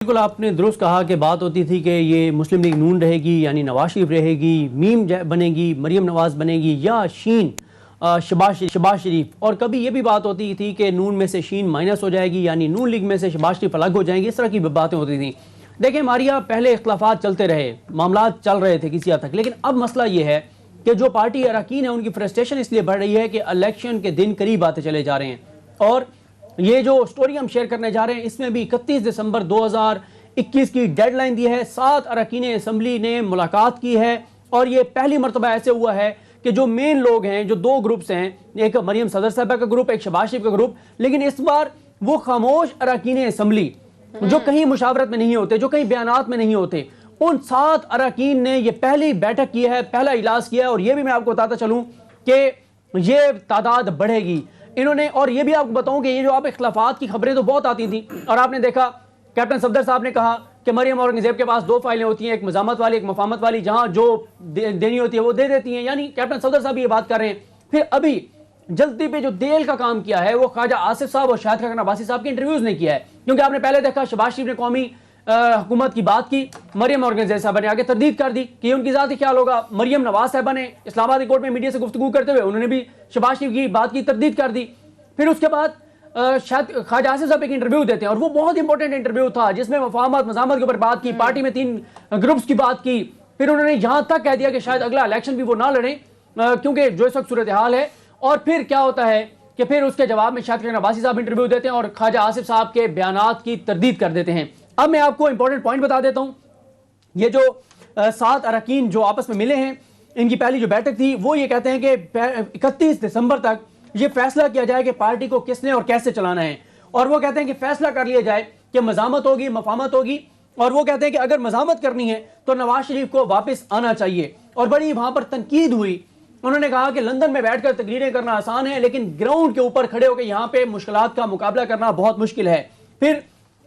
بالکل آپ نے درست کہا کہ بات ہوتی تھی کہ یہ مسلم لیگ نون رہے گی یعنی نواز شریف رہے گی، میم بنے گی، مریم نواز بنے گی، یا شین شباز شریف، اور کبھی یہ بھی بات ہوتی تھی کہ نون میں سے شین مائنس ہو جائے گی یعنی نون لیگ میں سے شباز شریف الگ ہو جائیں گے. اس طرح کی باتیں ہوتی تھیں. دیکھیں ماریا، پہلے اختلافات چلتے رہے، معاملات چل رہے تھے کسی حد تک، لیکن اب مسئلہ یہ ہے کہ جو پارٹی اراکین ہیں ان کی فرسٹریشن اس لیے بڑھ رہی ہے کہ الیکشن کے دن قریب آتے چلے جا رہے ہیں. اور یہ جو سٹوری ہم شیئر کرنے جا رہے ہیں اس میں بھی 31 دسمبر 2021 کی ڈیڈ لائن دی ہے. 7 اراکین اسمبلی نے ملاقات کی ہے اور یہ پہلی مرتبہ ایسے ہوا ہے کہ جو مین لوگ ہیں، جو دو گروپس ہیں، ایک مریم صدر صاحبہ کا گروپ، ایک شباز شریف کا گروپ، لیکن اس بار وہ خاموش اراکین اسمبلی جو کہیں مشاورت میں نہیں ہوتے، جو کہیں بیانات میں نہیں ہوتے، ان 7 اراکین نے یہ پہلی بیٹھک کی ہے، پہلا اجلاس کیا ہے. اور یہ بھی میں آپ کو بتاتا چلوں کہ یہ تعداد بڑھے گی انہوں نے. اور یہ بھی آپ کو بتاؤں کہ یہ جو آپ اختلافات کی خبریں تو بہت آتی تھیں، اور آپ نے دیکھا کیپٹن صفدر صاحب نے کہا کہ مریم اورنگزیب کے پاس 2 فائلیں ہوتی ہیں، ایک مزاحمت والی، ایک مفاہمت والی، جہاں جو دینی ہوتی ہے وہ دے دیتی ہیں. یعنی کیپٹن صفدر صاحب یہ بات کر رہے ہیں. پھر ابھی جلدی پہ جو دیل کا کام کیا ہے وہ خواجہ آصف صاحب اور شاہد خاقان عباسی صاحب کے انٹرویوز نے کیا ہے. کیونکہ آپ نے پہلے دیکھا شباز شریف نے قومی حکومت کی بات کی، مریم اورنگزیب صاحبہ نے آگے تردید کر دی کہ ان کی ذاتی خیال ہوگا. مریم نواز صاحبہ نے اسلام آباد کورٹ میں میڈیا سے گفتگو کرتے ہوئے انہوں نے بھی شباز شریف کی بات کی تردید کر دی. پھر اس کے بعد شاید خواجہ آصف صاحب ایک انٹرویو دیتے ہیں اور وہ بہت امپورٹنٹ انٹرویو تھا جس میں مفاہمت مزاحمت کے اوپر بات کی، پارٹی میں 3 گروپس کی بات کی. پھر انہوں نے یہاں تک کہہ دیا کہ شاید اگلا الیکشن بھی وہ نہ لڑیں کیونکہ جو اس وقت صورتحال ہے. اور پھر کیا ہوتا ہے کہ پھر اس کے جواب میں شاہد خاقان عباسی صاحب انٹرویو دیتے ہیں اور خواجہ آصف صاحب کے بیانات کی تردید کر دیتے ہیں. اب میں آپ کو امپورٹنٹ پوائنٹ بتا دیتا ہوں. یہ جو 7 اراکین جو آپس میں ملے ہیں، ان کی پہلی جو بیٹھک تھی وہ یہ کہتے ہیں کہ 31 دسمبر تک یہ فیصلہ کیا جائے کہ پارٹی کو کس نے اور کیسے چلانا ہے. اور وہ کہتے ہیں کہ فیصلہ کر لیا جائے کہ مزاحمت ہوگی، مفاہمت ہوگی. اور وہ کہتے ہیں کہ اگر مزاحمت کرنی ہے تو نواز شریف کو واپس آنا چاہیے. اور بڑی وہاں پر تنقید ہوئی. انہوں نے کہا کہ لندن میں بیٹھ کر تقریریں کرنا آسان ہے لیکن گراؤنڈ کے اوپر کھڑے ہو کے یہاں پہ مشکلات کا مقابلہ کرنا بہت مشکل ہے. پھر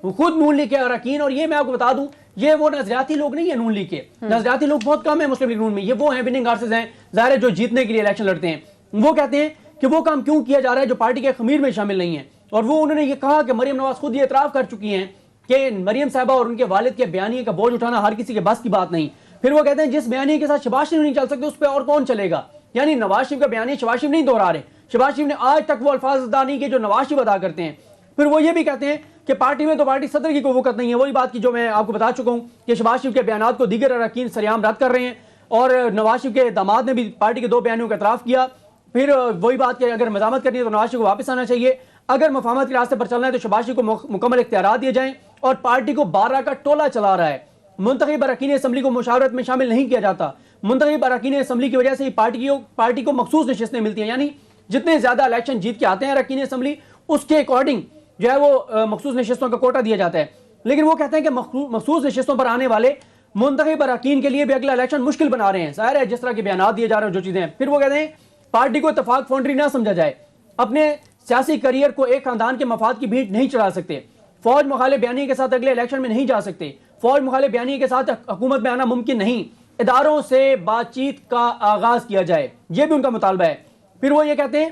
خود نون لیگ کے اراکین، اور یہ میں آپ کو بتا دوں یہ وہ نظریاتی لوگ نہیں ہیں نون لیگ کے، نظریاتی لوگ بہت کم ہیں مسلم لیگ نون میں، یہ وہ ہیں وننگ ہارسز ہیں، ظاہر ہے جو جیتنے کے لیے الیکشن لڑتے ہیں. وہ کہتے ہیں کہ وہ کام کیوں کیا جا رہا ہے جو پارٹی کے خمیر میں شامل نہیں ہے. اور وہ انہوں نے یہ کہا کہ مریم نواز خود یہ اعتراف کر چکی ہیں کہ مریم صاحبہ اور ان کے والد کے بیانیے کا بوجھ اٹھانا ہر کسی کے بس کی بات نہیں. پھر وہ کہتے ہیں جس بیانیے کے ساتھ شباز شریف نہیں چل سکتے اس پہ اور کون چلے گا. یعنی نواز شریف کا بیانیہ شباز شریف نہیں دہرا رہے، شباز شریف نے آج تک وہ الفاظ ادا نہیں کیے جو نواز شریف ادا کرتے ہیں. پھر وہ یہ بھی کہتے ہیں کہ پارٹی میں تو پارٹی صدر کی کوئی وقت نہیں ہے. وہی بات کی جو میں آپ کو بتا چکا ہوں کہ شباز شریف کے بیانات کو دیگر اراکین سریعام رد کر رہے ہیں اور نواز شریف کے داماد نے بھی پارٹی کے 2 بیانیوں کا اعتراف کیا. پھر وہی بات کہ اگر مزاحمت کرنی ہے تو نواز شریف کو واپس آنا چاہیے، اگر مفاہمت کے راستے پر چلنا ہے تو شباز شریف کو مکمل اختیارات دیے جائیں. اور پارٹی کو 12 کا ٹولہ چلا رہا ہے. منتخب اراکین اسمبلی کو مشاورت میں شامل نہیں کیا جاتا. منتخب اراکین اسمبلی کی وجہ سے ہی پارٹی کو مخصوص نشستیں ملتی ہیں. یعنی جتنے زیادہ الیکشن جیت کے آتے ہیں اراکین اسمبلی اس کے اکارڈنگ جو ہے وہ مخصوص نشستوں کا کوٹا دیا جاتا ہے. لیکن وہ کہتے ہیں کہ مخصوص نشستوں پر آنے والے منتخب اراکین کے لیے بھی اگلا الیکشن مشکل بنا رہے ہیں. ظاہر ہے جس طرح کے بیانات دیے جا رہے ہیں جو چیزیں ہیں. پھر وہ کہتے ہیں پارٹی کو اتفاق فونڈری نہ سمجھا جائے، اپنے سیاسی کریئر کو ایک خاندان کے مفاد کی بھیٹ نہیں چڑھا سکتے، فوج مخالف بیانیے کے ساتھ اگلے الیکشن میں نہیں جا سکتے، فوج مخالف بیانیے کے ساتھ حکومت میں آنا ممکن نہیں، اداروں سے بات چیت کا آغاز کیا جائے، یہ بھی ان کا مطالبہ ہے. پھر وہ یہ کہتے ہیں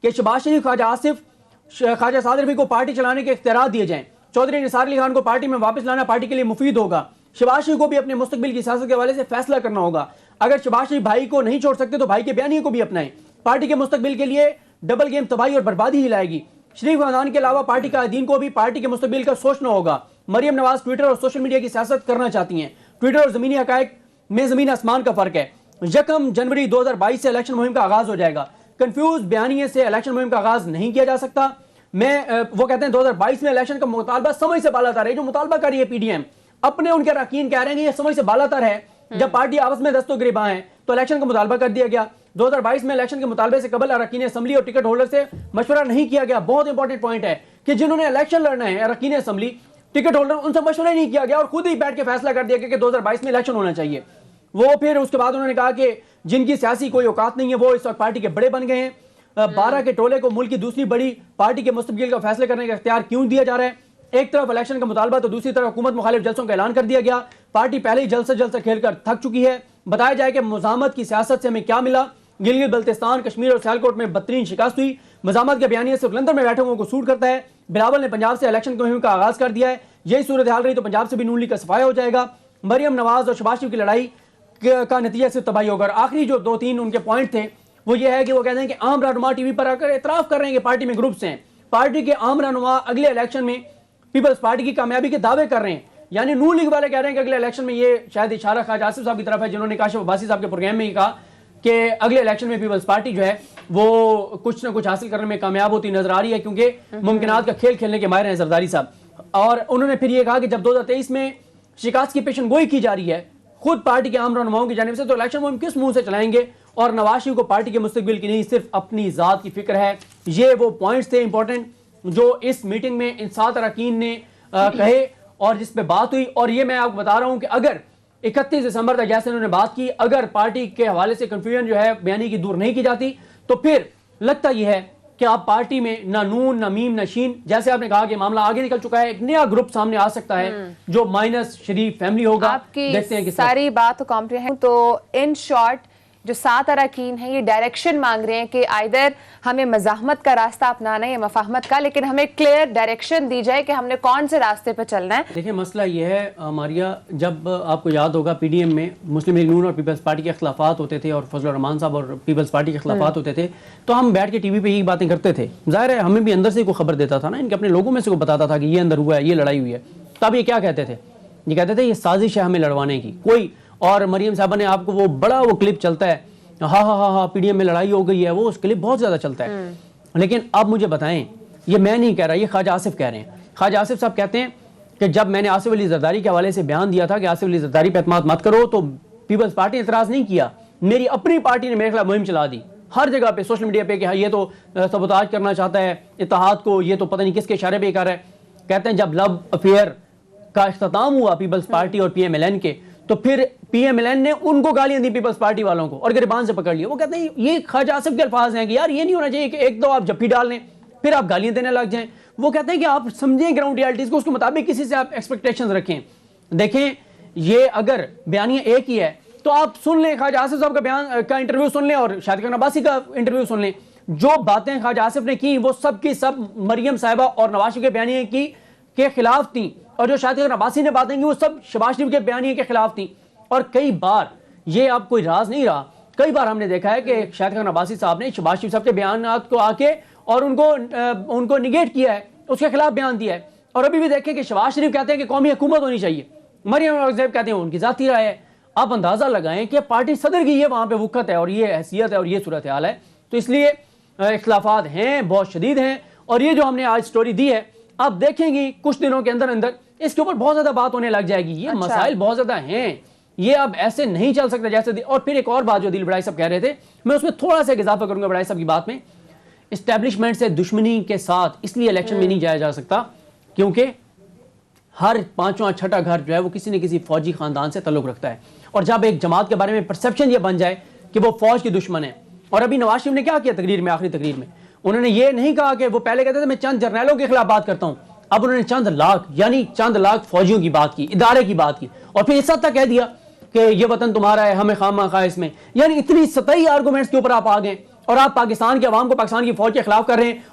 کہ شباز شریف، خواجہ آصف، خواجہ سعد رفیع کو پارٹی چلانے کے اختیارات دیے جائیں، چودھری نثار علی خان کو پارٹی میں واپس لانا پارٹی کے لیے مفید ہوگا، شباز شریف کو بھی اپنے مستقبل کی سیاست کے حوالے سے فیصلہ کرنا ہوگا. اگر شباز شریف بھائی کو نہیں چھوڑ سکتے تو بھائی کے بیانیے کو بھی اپنائیں. پارٹی کے مستقبل کے لیے ڈبل گیم تباہی اور بربادی ہی لائے گی. شریف خاندان کے علاوہ پارٹی قائدین کو بھی پارٹی کے مستقبل کا سوچنا ہوگا. مریم نواز ٹویٹر اور سوشل میڈیا کی سیاست کرنا چاہتی ہیں. ٹویٹر اور زمینی حقائق میں زمین آسمان کا فرق ہے. 1 جنوری 2022 سے الیکشن مہم کا آغاز ہو جائے گا. کنفیوز بیانیے سے الیکشن مہم کا آغاز نہیں کیا جا سکتا. وہ کہتے ہیں 2022 میں الیکشن کا مطالبہ سمجھ سے بالا تر ہے. جو مطالبہ کر رہی ہے پی ڈی ایم اپنے ان کے اراکین کہہ رہے ہیں یہ سمجھ سے بالا تر ہے. جب پارٹی آپس میں دست و گریباں ہیں تو الیکشن کا مطالبہ کر دیا گیا. 2022 میں الیکشن کے مطالبے سے قبل اراکین اسمبلی اور ٹکٹ ہولڈر سے مشورہ نہیں کیا گیا. بہت امپورٹنٹ پوائنٹ ہے کہ جنہوں نے الیکشن لڑنا ہے اراکین اسمبلی ٹکٹ ہولڈر ان سے مشورہ نہیں کیا گیا اور خود ہی بیٹھ کے فیصلہ کر دیا گیا کہ 2022 میں الیکشن ہونا چاہیے. وہ پھر اس کے بعد انہوں نے کہا کہ جن کی سیاسی کوئی اوقات نہیں ہے وہ اس وقت پارٹی کے بڑے بن گئے ہیں. 12 کے ٹولے کو ملک کی دوسری بڑی پارٹی کے مستقبل کا فیصلہ کرنے کا اختیار کیوں دیا جا رہا ہے؟ ایک طرف الیکشن کا مطالبہ تو دوسری طرف حکومت مخالف جلسوں کا اعلان کر دیا گیا. پارٹی پہلے ہی جلسہ کھیل کر تھک چکی ہے. بتایا جائے کہ مزاحمت کی سیاست سے ہمیں کیا ملا. گلگت بلتستان، کشمیر اور سیالکوٹ میں بدترین شکست ہوئی۔ مزاحمت کا بیانیہ صرف لندن میں بیٹھے لوگوں کو سوٹ کرتا ہے۔ بلاول نے پنجاب سے الیکشن مہم کا آغاز کر دیا ہے۔ یہی صورتحال رہی تو پنجاب سے بھی نون لیگ کا صفایا ہو جائے گا۔ مریم نواز اور شہباز شریف کی لڑائی کا نتیجہ صرف تباہی ہوگا۔ اور آخری جو 2-3 ان کے پوائنٹ تھے وہ یہ ہے کہ وہ کہتے ہیں کہ عام رہنما ٹی وی پر آ کر اعتراف کر رہے ہیں کہ پارٹی میں گروپس ہیں۔ پارٹی کے عام رہنما اگلے الیکشن میں پیپلز پارٹی کی کامیابی کے دعوے کر رہے ہیں، یعنی نون لیگ والے کہہ رہے ہیں کہ اگلے الیکشن میں، یہ شاید اشارہ خواجہ آصف صاحب کی طرف ہے جنہوں نے کاشف عباسی صاحب کے پروگرام میں ہی کہا کہ اگلے الیکشن میں پیپلز پارٹی جو ہے وہ کچھ نہ کچھ حاصل کرنے میں کامیاب ہوتی نظر آ رہی ہے، کیونکہ ممکنات کا کھیل کھیلنے کے ماہر ہیں زرداری صاحب۔ اور انہوں نے پھر یہ کہا کہ جب 2023 میں شکست کی پیشن گوئی کی جا رہی ہے خود پارٹی کے عام رہنماؤں کی جانب سے، تو الیکشن مہم کس منہ سے چلائیں گے؟ اور نواز شریف کو پارٹی کے مستقبل کی نہیں صرف اپنی ذات کی فکر ہے۔ یہ وہ پوائنٹس تھے امپورٹنٹ جو اس میٹنگ میں ان 7 اراکین نے کہے اور جس پہ بات ہوئی۔ اور یہ میں آپ کو بتا رہا ہوں کہ اگر 31 دسمبر تک جیسے انہوں نے بات کی، اگر پارٹی کے حوالے سے کنفیوژن جو ہے بیانی کی دور نہیں کی جاتی تو پھر لگتا یہ ہے کہ آپ پارٹی میں نہ نون نہ میم نہ شین، جیسے آپ نے کہا کہ معاملہ آگے نکل چکا ہے، ایک نیا گروپ سامنے آ سکتا ہے جو مائنس شریف فیملی ہوگا۔ آپ کی ساری بات کمپریہنڈ تو ان شارٹ جو 7 اراکین ہیں یہ ڈائریکشن مانگ رہے ہیں کہ آئیدر ہمیں مزاحمت کا راستہ اپنانا ہے یا مفاہمت کا، لیکن ہمیں کلیئر ڈائریکشن دی جائے کہ ہم نے کون سے راستے پہ چلنا ہے۔ دیکھیں مسئلہ یہ ہے ماریا، جب آپ کو یاد ہوگا پی ڈی ایم میں مسلم لیگ نون اور پیپلز پارٹی کے اختلافات ہوتے تھے اور فضل الرحمان صاحب اور پیپلز پارٹی کے اختلافات ہوتے تھے تو ہم بیٹھ کے ٹی وی پہ یہی باتیں کرتے تھے۔ ظاہر ہے ہمیں بھی اندر سے کوئی خبر دیتا تھا نا، ان کے اپنے لوگوں میں سے کوئی بتاتا تھا کہ یہ اندر ہوا ہے، یہ لڑائی ہوئی ہے، تب یہ کیا کہتے تھے؟ یہ کہتے تھے یہ سازش ہے ہمیں لڑوانے کی کوئی۔ اور مریم صاحبہ نے آپ کو وہ بڑا وہ کلپ چلتا ہے، ہاں پی ڈی ایم میں لڑائی ہو گئی ہے، وہ اس کلپ بہت زیادہ چلتا ہے۔ لیکن اب مجھے بتائیں، یہ میں نہیں کہہ رہا، یہ خواجہ آصف کہہ رہے ہیں۔ خواجہ آصف صاحب کہتے ہیں کہ جب میں نے آصف علی زرداری کے حوالے سے بیان دیا تھا کہ آصف علی زرداری پہ اعتماد مت کرو تو پیپلز پارٹی نے اعتراض نہیں کیا، میری اپنی پارٹی نے میرے خلاف مہم چلا دی ہر جگہ پہ، سوشل میڈیا پہ، کہ یہ تو سبوتاج کرنا چاہتا ہے اتحاد کو، یہ تو پتہ نہیں کس کے اشارے پہ کر رہا ہے۔ کہتے ہیں جب لو افیئر کا اختتام ہوا پیپلز پارٹی اور پی ایم ایل این کے، تو پھر پی ایم ایل این نے ان کو گالیاں دی پیپلز پارٹی والوں کو اور گریبان سے پکڑ لیا۔ وہ کہتے ہیں یہ خواجہ آصف کے الفاظ ہیں کہ یار یہ نہیں ہونا چاہیے کہ ایک دو آپ جپھی ڈال لیں پھر آپ گالیاں دینے لگ جائیں۔ وہ کہتے ہیں کہ آپ سمجھیں گراؤنڈ ریالٹیز کو، اس کے مطابق کسی سے آپ ایکسپیکٹیشنز رکھیں۔ دیکھیں یہ اگر بیانیہ ایک ہی ہے تو آپ سن لیں، خواجہ آصف صاحب کا بیان کا انٹرویو سن لیں اور شاہد خان عباسی کا انٹرویو سن لیں۔ جو باتیں خواجہ آصف نے کی وہ سب کی سب مریم صاحبہ اور نواز شریف کے بیانیے کی کے خلاف تھیں، اور جو شاہد خان عباسی نے باتیں کی وہ سب شہباز شریف کے بیانیے کے خلاف تھیں۔ اور کئی بار یہ اب کوئی راز نہیں رہا، کئی بار ہم نے دیکھا ہے کہ شاہد خان عباسی صاحب نے شہباز شریف صاحب کے بیانات کو آ کے اور ان کو نگیٹ کیا ہے، اس کے خلاف بیان دیا ہے۔ اور ابھی بھی دیکھیں کہ شہباز شریف کہتے ہیں کہ قومی حکومت ہونی چاہیے، مریم نواز کہتے ہیں ان کی ذاتی رائے ہے۔ آپ اندازہ لگائیں کہ پارٹی صدر کی یہ وہاں پہ وقت ہے اور یہ حیثیت ہے اور یہ صورتحال ہے، تو اس لیے اختلافات ہیں، بہت شدید ہیں۔ اور یہ جو ہم نے آج سٹوری دی ہے آپ دیکھیں گی کچھ دنوں کے اندر اندر اس کے اوپر بہت زیادہ بات ہونے لگ جائے گی۔ یہ مسائل بہت زیادہ ہیں، یہ اب ایسے نہیں چل سکتا جیسے۔ اور پھر ایک اور بات جو دل بڑائی صاحب کہہ رہے تھے، میں اس میں تھوڑا سا اضافہ کروں گا بڑائی صاحب کی بات میں۔ اسٹیبلشمنٹ سے دشمنی کے ساتھ اس لیے الیکشن میں نہیں جایا جا سکتا کیونکہ ہر 5واں 6واں گھر جو ہے وہ کسی نہ کسی فوجی خاندان سے تعلق رکھتا ہے، اور جب ایک جماعت کے بارے میں پرسیپشن یہ بن جائے کہ وہ فوج کی دشمن ہے۔ اور ابھی نواز شریف نے کیا کیا تقریر میں، آخری تقریر میں انہوں نے یہ نہیں کہا کہ وہ پہلے کہتے تھے میں چند جرنیلوں کے خلاف بات کرتا ہوں، اب انہوں نے چند لاکھ یعنی چند لاکھ فوجیوں کی بات کی، ادارے کی بات کی، اور پھر اس حد تک کہہ دیا کہ یہ وطن تمہارا ہے، ہمیں خواہ مخواہ اس میں، یعنی اتنی سطحی آرگومنٹس کے اوپر آپ آ گئے اور آپ پاکستان کے عوام کو پاکستان کی فوج کے خلاف کر رہے ہیں۔